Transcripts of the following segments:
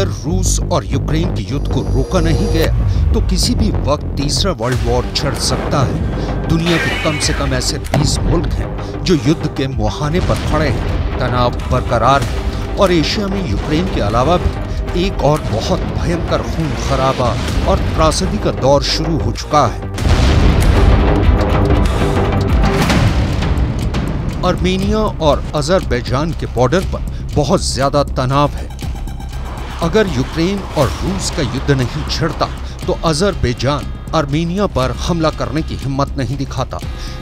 अगर रूस और यूक्रेन के युद्ध को रोका नहीं गया तो किसी भी वक्त तीसरा वर्ल्ड वॉर छिड़ सकता है। दुनिया के कम से कम ऐसे 20 मुल्क हैं जो युद्ध के मुहाने पर खड़े हैं, तनाव बरकरार है और एशिया में यूक्रेन के अलावा भी एक और बहुत भयंकर खून खराबा और त्रासदी का दौर शुरू हो चुका है। आर्मेनिया और अजरबैजान के बॉर्डर पर बहुत ज्यादा तनाव है। अगर यूक्रेन और रूस का युद्ध नहीं छिड़ता तो अजरबैजान आर्मेनिया पर हमला करने की हिम्मत नहीं दिखाता,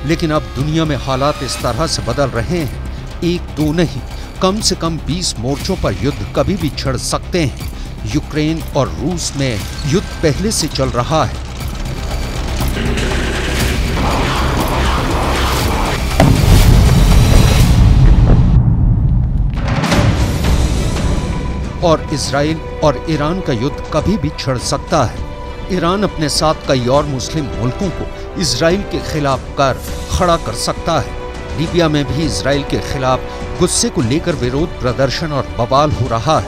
लेकिन अब दुनिया में हालात इस तरह से बदल रहे हैं, एक दो नहीं कम से कम 20 मोर्चों पर युद्ध कभी भी छिड़ सकते हैं। यूक्रेन और रूस में युद्ध पहले से चल रहा है। और इजराइल और ईरान का युद्ध कभी भी छिड़ सकता है। ईरान अपने साथ कई और मुस्लिम मुल्कों को इजराइल के खिलाफ कर खड़ा कर सकता है। लीबिया में भी इजराइल के खिलाफ गुस्से को लेकर विरोध प्रदर्शन और बवाल हो रहा है।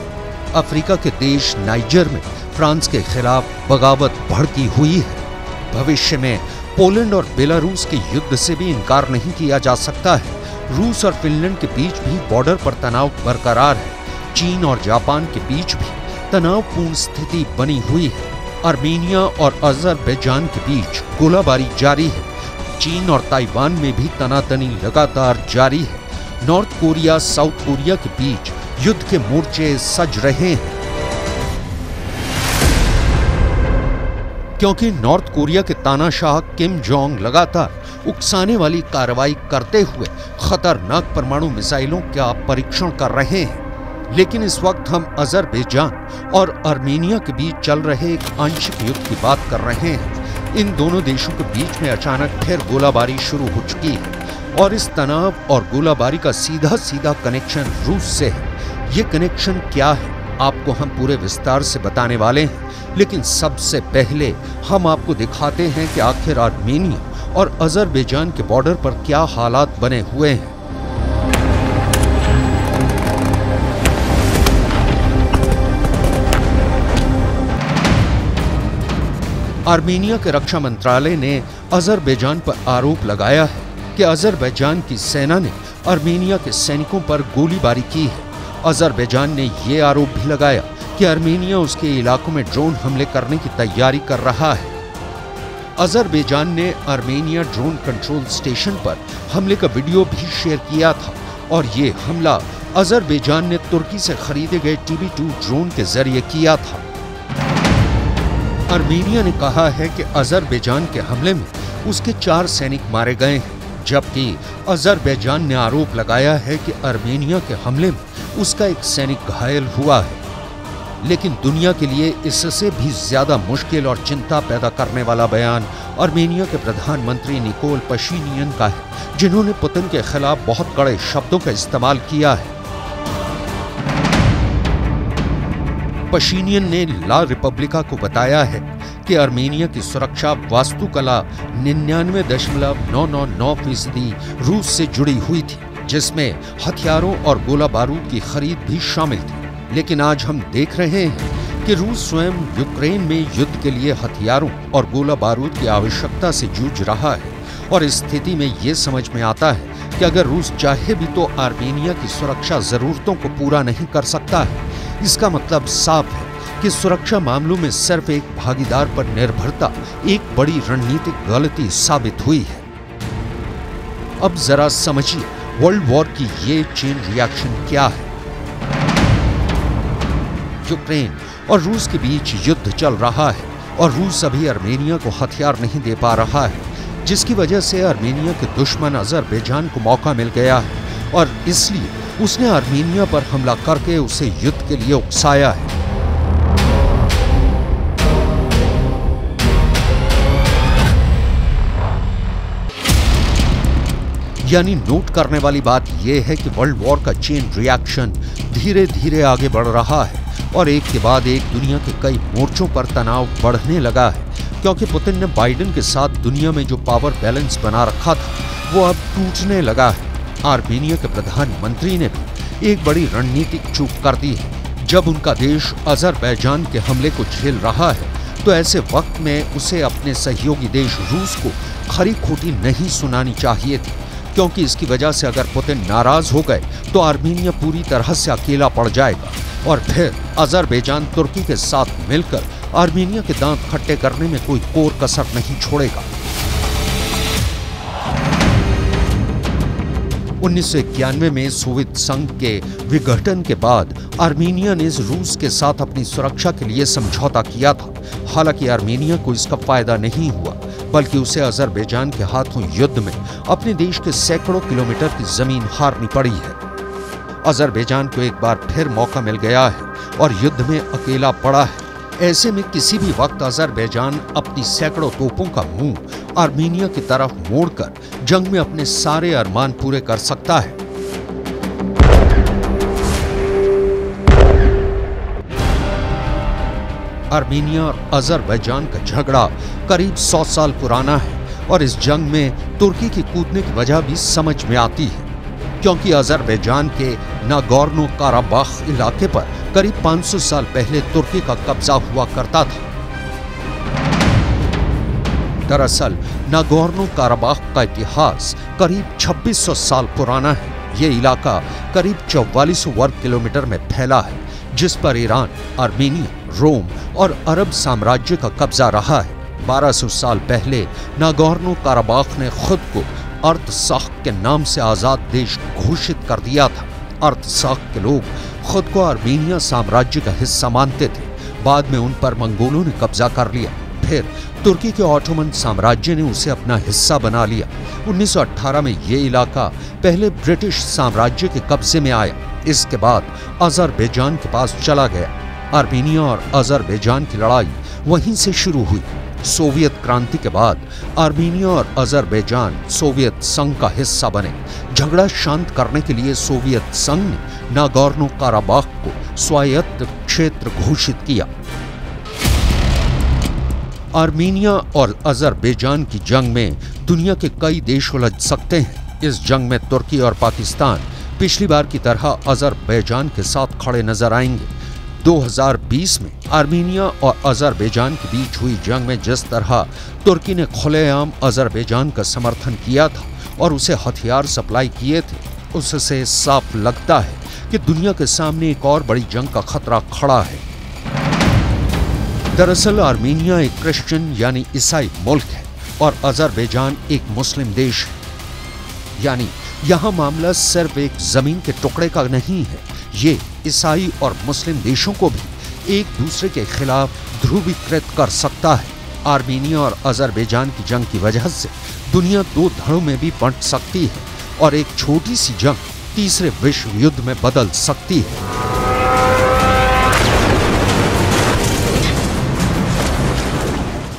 अफ्रीका के देश नाइजर में फ्रांस के खिलाफ बगावत भड़की हुई है। भविष्य में पोलैंड और बेलारूस के युद्ध से भी इनकार नहीं किया जा सकता है। रूस और फिनलैंड के बीच भी बॉर्डर पर तनाव बरकरार है। चीन और जापान के बीच भी तनावपूर्ण स्थिति बनी हुई है। आर्मेनिया और अजरबैजान के बीच गोलाबारी जारी है। चीन और ताइवान में भी तनातनी लगातार जारी है। नॉर्थ कोरिया साउथ कोरिया के बीच युद्ध के मोर्चे सज रहे हैं, क्योंकि नॉर्थ कोरिया के तानाशाह किम जोंग लगातार उकसाने वाली कार्रवाई करते हुए खतरनाक परमाणु मिसाइलों का परीक्षण कर रहे हैं। लेकिन इस वक्त हम अजरबैजान और आर्मेनिया के बीच चल रहे एक आंशिक युद्ध की बात कर रहे हैं। इन दोनों देशों के बीच में अचानक फिर गोलाबारी शुरू हो चुकी है और इस तनाव और गोलाबारी का सीधा सीधा कनेक्शन रूस से है। ये कनेक्शन क्या है आपको हम पूरे विस्तार से बताने वाले हैं, लेकिन सबसे पहले हम आपको दिखाते हैं कि आखिर आर्मेनिया और अजरबैजान के बॉर्डर पर क्या हालात बने हुए हैं। आर्मेनिया के रक्षा मंत्रालय ने अजरबैजान पर आरोप लगाया है कि अजरबैजान की सेना ने आर्मेनिया के सैनिकों पर गोलीबारी की है। अजरबैजान ने ये आरोप भी लगाया कि आर्मेनिया उसके इलाकों में ड्रोन हमले करने की तैयारी कर रहा है। अजरबैजान ने आर्मेनिया ड्रोन कंट्रोल स्टेशन पर हमले का वीडियो भी शेयर किया था और ये हमला अजरबैजान ने तुर्की से खरीदे गए TB2 ड्रोन के जरिए किया था। आर्मेनिया ने कहा है कि अजरबैजान के हमले में उसके 4 सैनिक मारे गए हैं, जबकि अजरबैजान ने आरोप लगाया है कि आर्मेनिया के हमले में उसका एक सैनिक घायल हुआ है। लेकिन दुनिया के लिए इससे भी ज्यादा मुश्किल और चिंता पैदा करने वाला बयान आर्मेनिया के प्रधानमंत्री निकोल पशिनियन का है, जिन्होंने पुतिन के खिलाफ बहुत कड़े शब्दों का इस्तेमाल किया है। पशिनियन ने ला रिपब्लिका को बताया है कि आर्मेनिया की सुरक्षा वास्तुकला 99.999% रूस से जुड़ी हुई थी, जिसमें हथियारों और गोला बारूद की खरीद भी शामिल थी। लेकिन आज हम देख रहे हैं कि रूस स्वयं यूक्रेन में युद्ध के लिए हथियारों और गोला बारूद की आवश्यकता से जूझ रहा है और इस स्थिति में ये समझ में आता है कि अगर रूस चाहे भी तो आर्मेनिया की सुरक्षा जरूरतों को पूरा नहीं कर सकता है। इसका मतलब साफ है कि सुरक्षा मामलों में सिर्फ एक भागीदार पर निर्भरता एक बड़ी रणनीतिक गलती साबित हुई है। अब जरा समझिए वर्ल्ड वॉर की ये चेन रिएक्शन क्या है। यूक्रेन और रूस के बीच युद्ध चल रहा है और रूस अभी आर्मेनिया को हथियार नहीं दे पा रहा है, जिसकी वजह से आर्मेनिया के दुश्मन अजरबैजान को मौका मिल गया है और इसलिए उसने आर्मेनिया पर हमला करके उसे युद्ध के लिए उकसाया है। यानी नोट करने वाली बात यह है कि वर्ल्ड वॉर का चेन रिएक्शन धीरे धीरे आगे बढ़ रहा है और एक के बाद एक दुनिया के कई मोर्चों पर तनाव बढ़ने लगा है, क्योंकि पुतिन ने बाइडेन के साथ दुनिया में जो पावर बैलेंस बना रखा था वो अब टूटने लगा है। आर्मेनिया के प्रधानमंत्री ने भी एक बड़ी रणनीतिक चूक कर दी है। जब उनका देश अजरबैजान के हमले को झेल रहा है तो ऐसे वक्त में उसे अपने सहयोगी देश रूस को खरी खोटी नहीं सुनानी चाहिए थी, क्योंकि इसकी वजह से अगर पुतिन नाराज हो गए तो आर्मीनिया पूरी तरह से अकेला पड़ जाएगा और फिर अजरबैजान तुर्की के साथ मिलकर आर्मीनिया के दांत खट्टे करने में कोई कोर कसर नहीं छोड़ेगा। 1991 में सोवियत संघ के विघटन के बाद आर्मीनिया ने रूस के साथ अपनी सुरक्षा के लिए समझौता किया था। हालांकि आर्मीनिया को इसका फायदा नहीं हुआ, बल्कि उसे अजरबैजान के हाथों युद्ध में अपने देश के सैकड़ों किलोमीटर की जमीन हारनी पड़ी है। अजरबैजान को एक बार फिर मौका मिल गया है और युद्ध में अकेला पड़ा है। ऐसे में किसी भी वक्त अजरबैजान अपनी सैकड़ों तोपों का मुंह आर्मीनिया की तरफ मोड़कर जंग में अपने सारे अरमान पूरे कर सकता है। आर्मीनिया और अजरबैजान का झगड़ा करीब 100 साल पुराना है और इस जंग में तुर्की की कूदने की वजह भी समझ में आती है, क्योंकि अजरबैजान के नागोर्नो काराबाख इलाके पर करीब 500 साल पहले तुर्की का कब्जा हुआ करता था। दरअसल नागोर्नो काराबाख का इतिहास करीब 2600 साल पुराना है। ये इलाका करीब 4400 वर्ग किलोमीटर में फैला है, जिस पर ईरान, आर्मीनिया, रोम और अरब साम्राज्य का कब्जा रहा है। 1200 साल पहले नागोर्नो काराबाख ने खुद को अर्तसाख के नाम से आजाद देश घोषित कर दिया था। अर्तसाख के लोग खुद को आर्मीनिया साम्राज्य का हिस्सा मानते थे। बाद में उन पर मंगोलों ने कब्जा कर लिया। फिर तुर्की के ऑटोमन साम्राज्य ने उसे अपना हिस्सा बना लिया। 1918 में ये इलाका पहले ब्रिटिश साम्राज्य के कब्जे में आया। इसके बाद अजरबैजान के पास चला गया। आर्मीनिया और अजरबैजान की लड़ाई वहीं से शुरू हुई। सोवियत क्रांति के बाद आर्मीनिया और अजरबैजान सोवियत संघ का हिस्सा बने। झगड़ा शांत करने के लिए सोवियत संघ ने नागोर्नो काराबाख को स्वायत्त क्षेत्र घोषित किया। आर्मीनिया और अजरबैजान की जंग में दुनिया के कई देश उलझ सकते हैं। इस जंग में तुर्की और पाकिस्तान पिछली बार की तरह अजरबैजान के साथ खड़े नजर आएंगे। 2020 में आर्मीनिया और अजरबैजान के बीच हुई जंग में जिस तरह तुर्की ने खुलेआम अजरबैजान का समर्थन किया था और उसे हथियार सप्लाई किए थे, उससे साफ लगता है कि दुनिया के सामने एक और बड़ी जंग का खतरा खड़ा है। दरअसल आर्मीनिया एक क्रिश्चियन यानी ईसाई मुल्क है और अजरबैजान एक मुस्लिम देश है। यानी यहाँ मामला सिर्फ एक जमीन के टुकड़े का नहीं है, ये ईसाई और मुस्लिम देशों को भी एक दूसरे के खिलाफ ध्रुवीकृत कर सकता है। आर्मीनिया और अजरबैजान की जंग की वजह से दुनिया दो धड़ों में भी बंट सकती है और एक छोटी सी जंग तीसरे विश्व युद्ध में बदल सकती है।